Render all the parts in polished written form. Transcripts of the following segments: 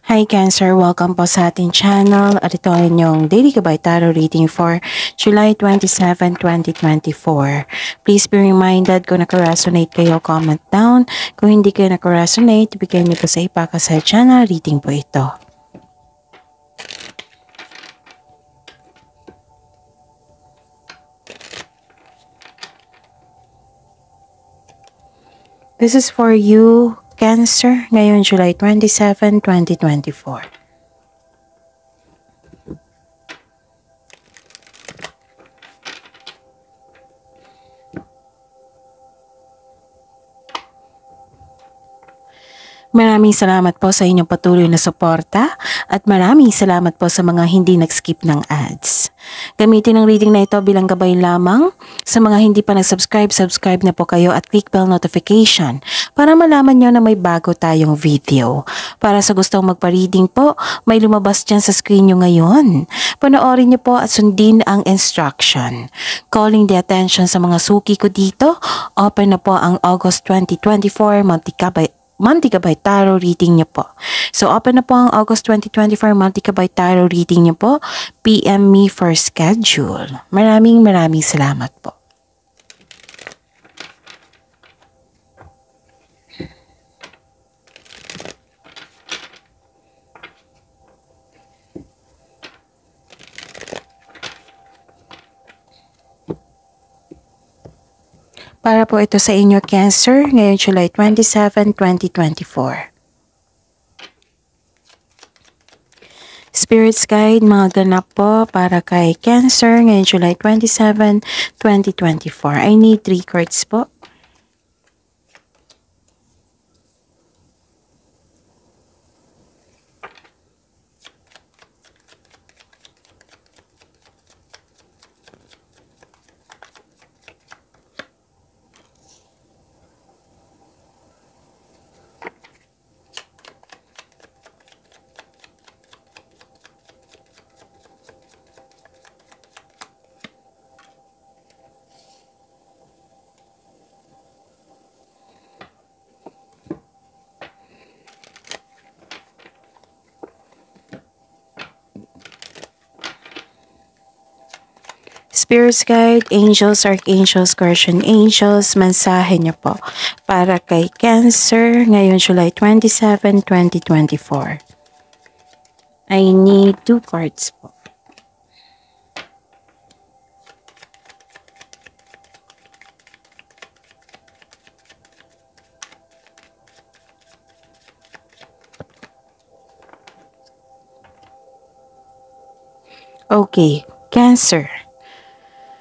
Hi Cancer! Welcome po sa ating channel at ito ay inyong Daily Gabay Tarot Reading for July 27, 2024. Please be reminded kung naka-resonate kayo, comment down. Kung hindi kayo naka-resonate, ibigay niyo po sa ipaka sa channel reading po ito. This is for you, Cancer, ngayon July 27, 2024. Maraming salamat po sa inyong patuloy na suporta at maraming salamat po sa mga hindi nag-skip ng ads. Gamitin ang reading na ito bilang gabay lamang. Sa mga hindi pa nag-subscribe, subscribe na po kayo at click bell notification para malaman nyo na may bago tayong video. Para sa gustong magpa-reading po, may lumabas dyan sa screen nyo ngayon. Panoorin nyo po at sundin ang instruction. Calling the attention sa mga suki ko dito, open na po ang August 2024 Monthly Gabay Tarot reading niyo po. So, open na po ang August 2024 Monthly Gabay Tarot reading niyo po. PM me for schedule. Maraming salamat po. Para po ito sa inyo, Cancer, ngayon July 27, 2024. Spirits Guide, mga ganap po para kay Cancer, ngayon July 27, 2024. I need 3 cards po. Spirits Guide, Angels, Archangels, Guardian Angels, mensahe niyo po para kay Cancer ngayon July 27, 2024. I need 2 cards po. Okay, Cancer.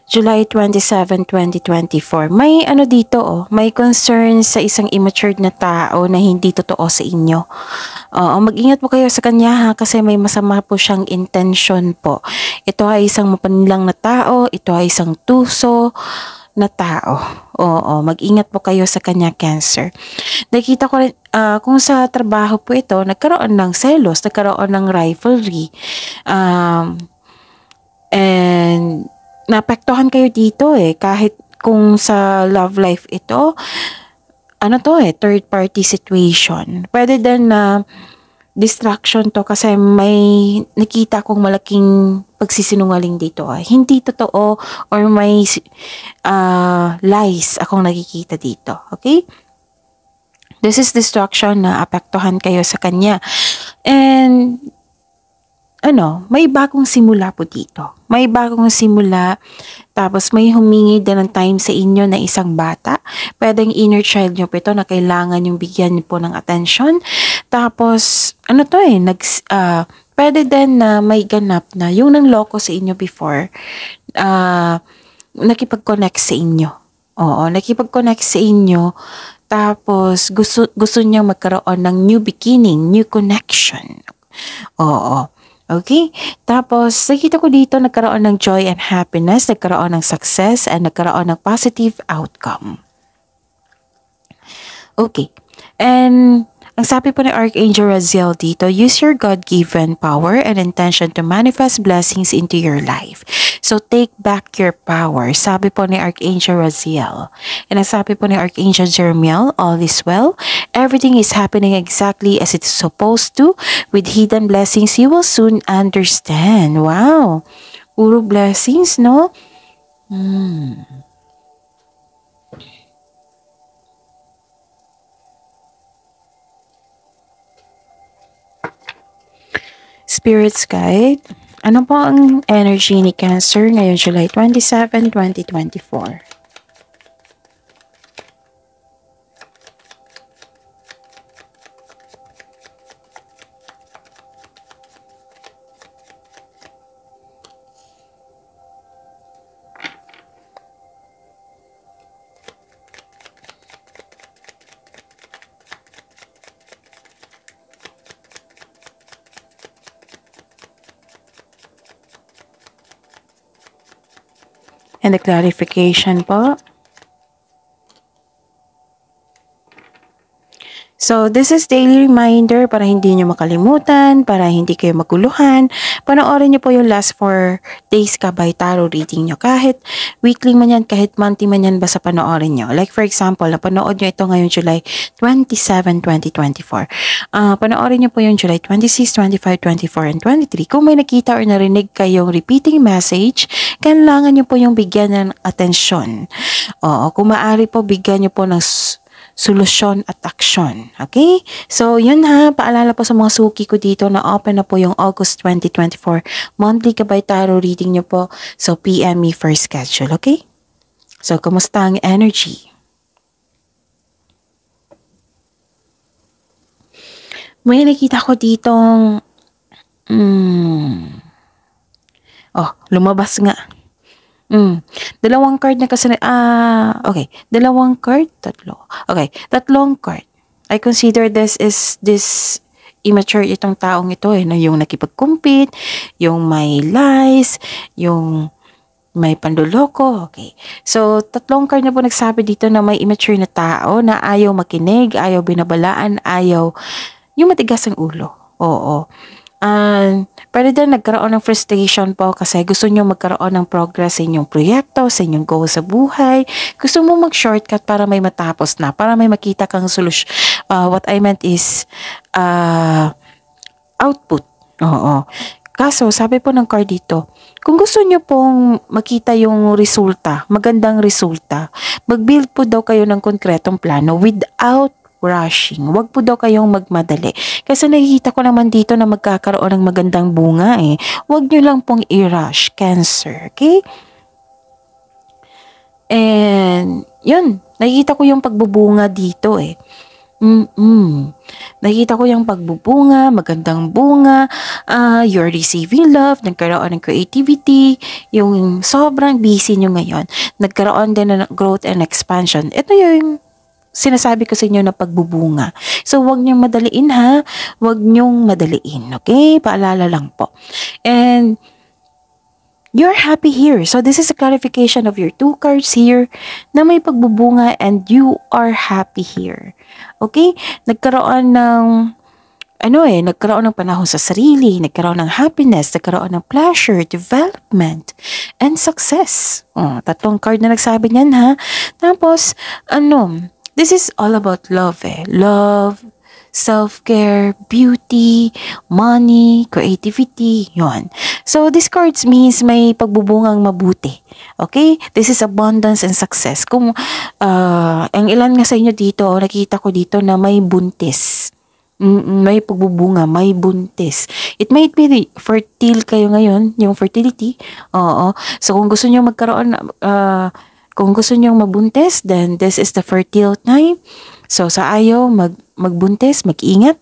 July 27, 2024. May ano dito may concern sa isang immature na tao na hindi totoo sa inyo. Mag-ingat po kayo sa kanya kasi may masama po siyang intention po. Ito ay isang mapanilang na tao, ito ay isang tuso na tao. Mag-ingat po kayo sa kanya, Cancer. Nakita ko rin, kung sa trabaho po ito, nagkaroon ng selos, nagkaroon ng rivalry. And naapektuhan kayo dito kahit kung sa love life ito, third party situation. Pwede din na distraction to kasi may nakita kong malaking pagsisinungaling dito. Hindi totoo or may lies akong nakikita dito. Okay? This is distraction na apektuhan kayo sa kanya. And may bagong simula po dito. May bagong simula, tapos may humingi din ng time sa inyo na isang bata. Pwedeng inner child nyo po ito na kailangan yung bigyan nyo po ng attention. Tapos, pwede din na may ganap na yung nanloko sa inyo before, nakipag-connect sa inyo. Nakipag-connect sa inyo. Tapos, gusto niya magkaroon ng new beginning, new connection. Okay? Tapos, nakita ko dito nagkaroon ng joy and happiness, nagkaroon ng success, and nagkaroon ng positive outcome. Okay. And Ang sabi po ni Archangel Raziel dito, use your God-given power and intention to manifest blessings into your life. So, take back your power. Sabi po ni Archangel Raziel. And ang sabi po ni Archangel Jeremiel, all is well. Everything is happening exactly as it's supposed to. With hidden blessings, you will soon understand. Wow! Puro blessings, no? Spirits Guide. Ano po ang energy ni Cancer ngayon July 27, 2024? And the clarification po. So, this is daily reminder para hindi nyo makalimutan, para hindi kayo maguluhan. Panoorin nyo po yung last 4 days Kabay Tarot reading nyo. Kahit weekly man yan, kahit monthly man yan, basta panoorin nyo. Like for example, napanood nyo ito ngayong July 27, 2024. Panoorin nyo po yung July 26, 25, 24, and 23. Kung may nakita or narinig kayong repeating message, kailangan nyo po yung bigyan ng atensyon. Oo, kung maaari po, bigyan nyo po ng solusyon at aksyon. Okay? So, yun ha. Paalala po sa mga suki ko dito na open na po yung August 2024 monthly Kabay Tarot reading nyo po. So, PM me for schedule. Okay? So, kumusta ang energy? May nakita ko ditong lumabas nga. Dalawang card na kasi okay. Dalawang card, tatlo. Okay, tatlong card. I consider this immature itong taong ito na yung nakipag-compete, yung may lies, yung may panluloko. Okay. So, tatlong card na po nagsabi dito na may immature na tao na ayaw makinig, ayaw binabalaan, ayaw yung matigas ang ulo. Oo. Pwede din nagkaroon ng frustration po kasi gusto nyo magkaroon ng progress sa inyong proyekto, sa inyong goal sa buhay. Gusto mo mag-shortcut para may matapos na, para may makita kang solusyon. What I meant is output. Oo. Kaso, sabi po ng card dito, kung gusto nyo pong makita yung resulta, magandang resulta, mag-build po daw kayo ng konkretong plano without rushing. Huwag po daw kayong magmadali. Kasi nakikita ko naman dito na magkakaroon ng magandang bunga eh. Huwag nyo lang pong i-rush, Cancer. Okay? And, yun. Nakikita ko yung pagbubunga dito eh. Nakikita ko yung pagbubunga, magandang bunga, you're receiving love, nagkaroon ng creativity, yung sobrang busy nyo ngayon. Nagkaroon din ng growth and expansion. Ito yung sinasabi ko sa inyo na pagbubunga. So, huwag niyong madaliin ha. Huwag niyong madaliin. Okay? Paalala lang po. And, you're happy here. So, this is a clarification of your 2 cards here na may pagbubunga and you are happy here. Okay? Nagkaroon ng nagkaroon ng panahon sa sarili, nagkaroon ng happiness, nagkaroon ng pleasure, development, and success. Tatlong card na nagsabi niyan ha. Tapos, this is all about love eh. Love, self-care, beauty, money, creativity, yon. So, these cards means may pagbubungang mabuti. Okay? This is abundance and success. Kung ang ilan nga sa inyo dito, nakita ko dito na may buntis. May pagbubunga, may buntis. It might be fertile kayo ngayon, yung fertility. Oo. So, kung gusto niyo magkaroon kung gusto niyong mabuntis, then this is the fertile time. So, sa ayaw magbuntis, mag-ingat.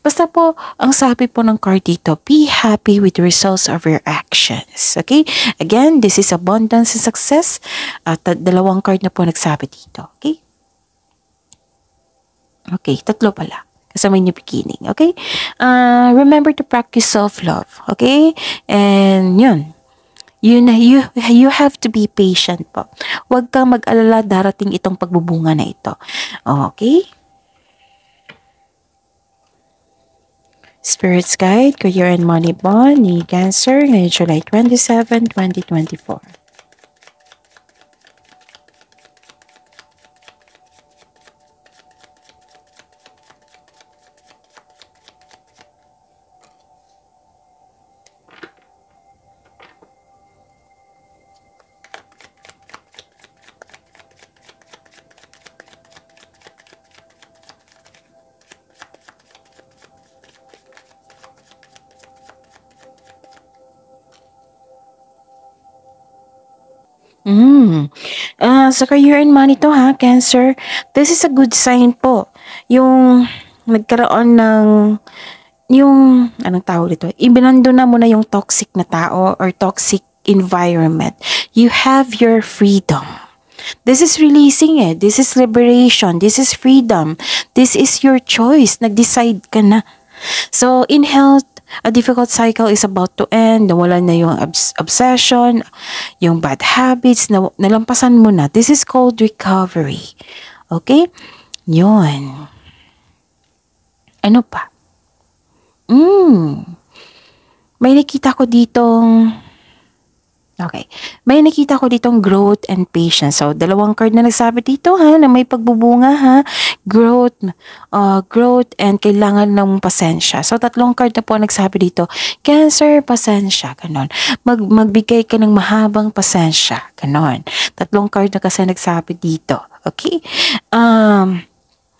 Basta po, ang sabi po ng card dito, be happy with the results of your actions. Okay? Again, this is abundance and success. At dalawang card na po nagsabi dito. Okay? Okay, tatlo pala. Kasama yung beginning. Okay? Remember to practice self-love. Okay? And yun. You have to be patient po. Huwag kang mag-alala, darating itong pagbubunga na ito. Okay? Spirits Guide, Career and Money Bond ni Cancer ngayong July 27, 2024. Sa career and money to ha, Cancer. This is a good sign po. Yung nagkaroon ng anong tawag dito? Ibinando na mo na yung toxic na tao or toxic environment. You have your freedom. This is releasing eh. This is liberation. This is freedom. This is your choice. Nag-decide ka na. So, in health, a difficult cycle is about to end. Nawala na yung obsession, yung bad habits, nalampasan mo na. This is called recovery. Okay? Yun. Ano pa? May nakita ko ditong growth and patience. So, dalawang card na nagsabi dito ha, na may pagbubunga ha. Growth and kailangan ng pasensya. So, tatlong card na po nagsabi dito. Cancer, pasensya. Ganon. Magbigay ka ng mahabang pasensya. Ganon. Tatlong card na kasi nagsabi dito. Okay?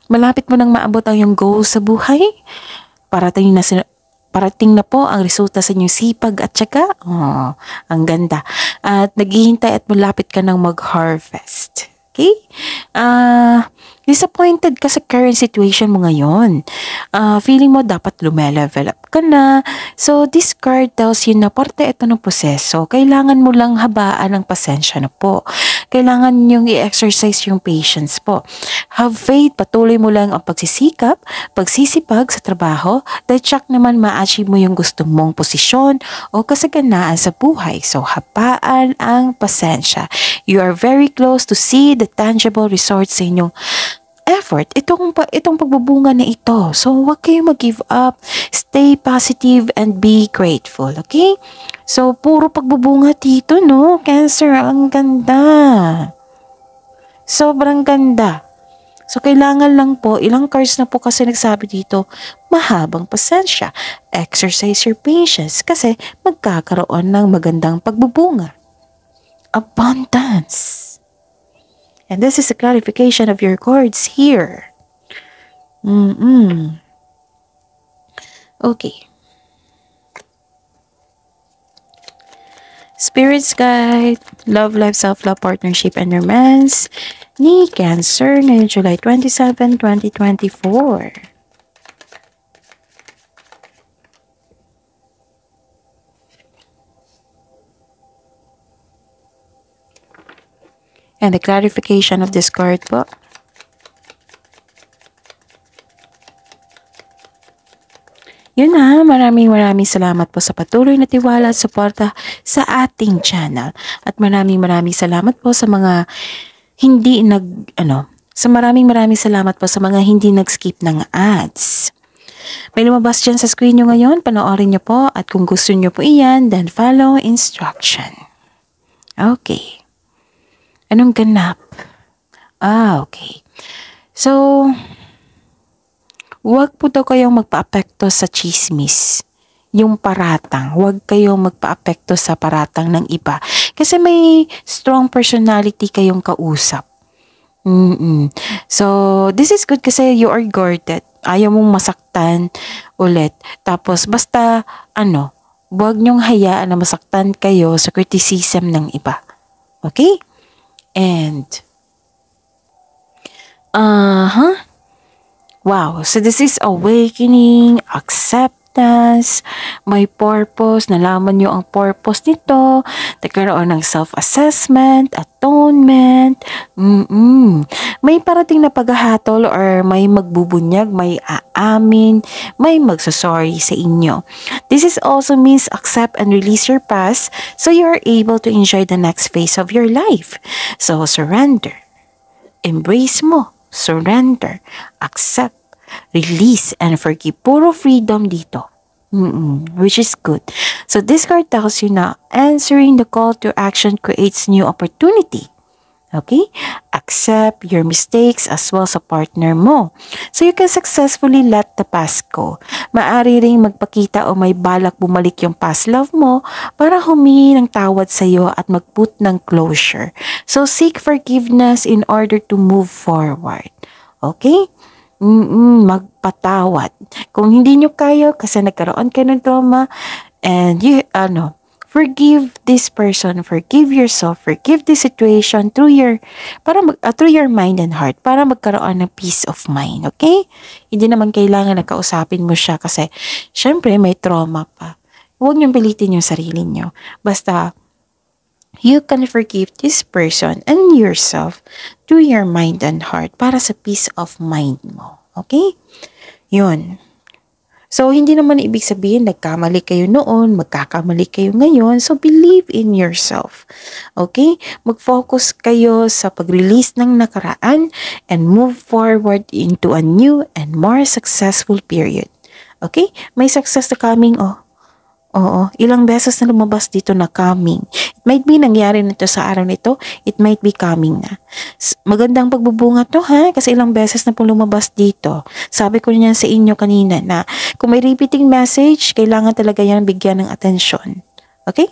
Malapit mo nang maabot ang iyong goal sa buhay. Parating na po ang resulta sa inyong sipag at syaga. Oh, ang ganda. At naghihintay at malapit ka ng mag-harvest. Okay? Disappointed ka sa current situation mo ngayon. Feeling mo dapat lumelevel up ka na. So, this card tells you na parte ito ng proseso. Kailangan mo lang habaan ng pasensya na po. Kailangan yung i-exercise yung patience po. Have faith, patuloy mo lang ang pagsisipag sa trabaho, dahil tsak naman ma-achieve mo yung gusto mong posisyon o kasaganaan sa buhay. So, habaan ang pasensya. You are very close to see the tangible results sa inyong effort. Itong pagbubunga na ito. So, huwag kayo mag-give up. Stay positive and be grateful. Okay? So, puro pagbubunga dito, no? Cancer, ang ganda. Sobrang ganda. So, kailangan lang po, ilang cards na po kasi nagsabi dito, mahabang pasensya. Exercise your patience kasi magkakaroon ng magandang pagbubunga. Abundance. And this is a clarification of your cards here. Okay. Spirits Guide, Love, Life, Self-Love, Partnership, and Romance ni Cancer ngayong July 27, 2024. And the clarification of this card po. Yun na, maraming salamat po sa patuloy na tiwala at suporta sa ating channel. At maraming salamat po sa mga maraming salamat po sa mga hindi nag-skip ng ads. May lumabas dyan sa screen nyo ngayon, panoorin nyo po at kung gusto nyo po iyan, then follow instruction. Okay. Anong ganap? Okay. So, huwag po daw kayong magpa-apekto sa chismis. Yung paratang. Huwag kayong magpa-apekto sa paratang ng iba. Kasi may strong personality kayong kausap. So, this is good kasi you are guarded. Ayaw mong masaktan ulit. Tapos, basta, huwag nyong hayaan na masaktan kayo sa criticism ng iba. Okay? And, wow, so this is awakening, acceptance, may purpose, nalaman nyo ang purpose nito, nagkaroon ng self-assessment, atonement, may parating na paghahatol or may magbubunyag, may aamin, may magsasorry sa inyo. This is also means accept and release your past so you are able to enjoy the next phase of your life. So, surrender. Embrace mo. Surrender. Accept. Release and forgive. Puro freedom dito. Which is good. So this card tells you na answering the call to action creates new opportunity. Okay? Accept your mistakes as well sa partner mo. So you can successfully let the past go. Maari ring magpakita o may balak bumalik yung past love mo para humingi ng tawad sa iyo at mag-put ng closure. So seek forgiveness in order to move forward. Okay? Magpatawad. Kung hindi nyo kaya kasi nagkaroon kayo ng trauma and forgive this person, forgive yourself, forgive this situation through your mind and heart para magkaroon ng peace of mind, okay? Hindi naman kailangan na kausapin mo siya kasi syempre may trauma pa. Huwag niyong pilitin yung sarili niyo. Basta you can forgive this person and yourself through your mind and heart para sa peace of mind mo, okay? Yun. So, hindi naman ibig sabihin nagkamali kayo noon, magkakamali kayo ngayon. So, believe in yourself. Okay? Mag-focus kayo sa pag-release ng nakaraan and move forward into a new and more successful period. Okay? May success na coming, Oo, ilang beses na lumabas dito na coming. It might be nangyari na to sa araw nito, it might be coming na. Magandang pagbubunga to kasi ilang beses na po lumabas dito. Sabi ko niyan sa inyo kanina na kung may repeating message, kailangan talaga yan bigyan ng atensyon. Okay?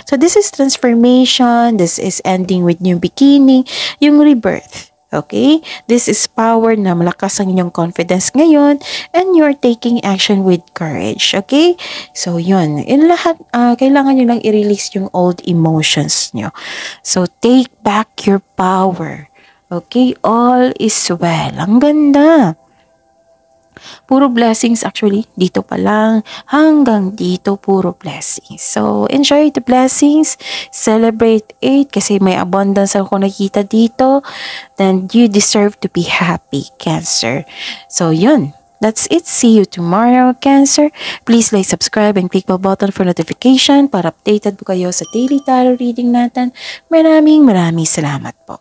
So this is transformation, this is ending with new beginning, yung rebirth. Okay? This is power na malakas ang inyong confidence ngayon and you're taking action with courage. Okay? So, yun. In lahat, kailangan nyo lang i-release yung old emotions nyo. So, take back your power. Okay? All is well. Ang ganda. Puro blessings actually. Dito pa lang. Hanggang dito, puro blessings. So, enjoy the blessings. Celebrate it kasi may abundance ako nakita dito. Then, you deserve to be happy, Cancer. So, yun. That's it. See you tomorrow, Cancer. Please like, subscribe, and click the button for notification para updated po kayo sa daily tarot reading natin. Maraming salamat po.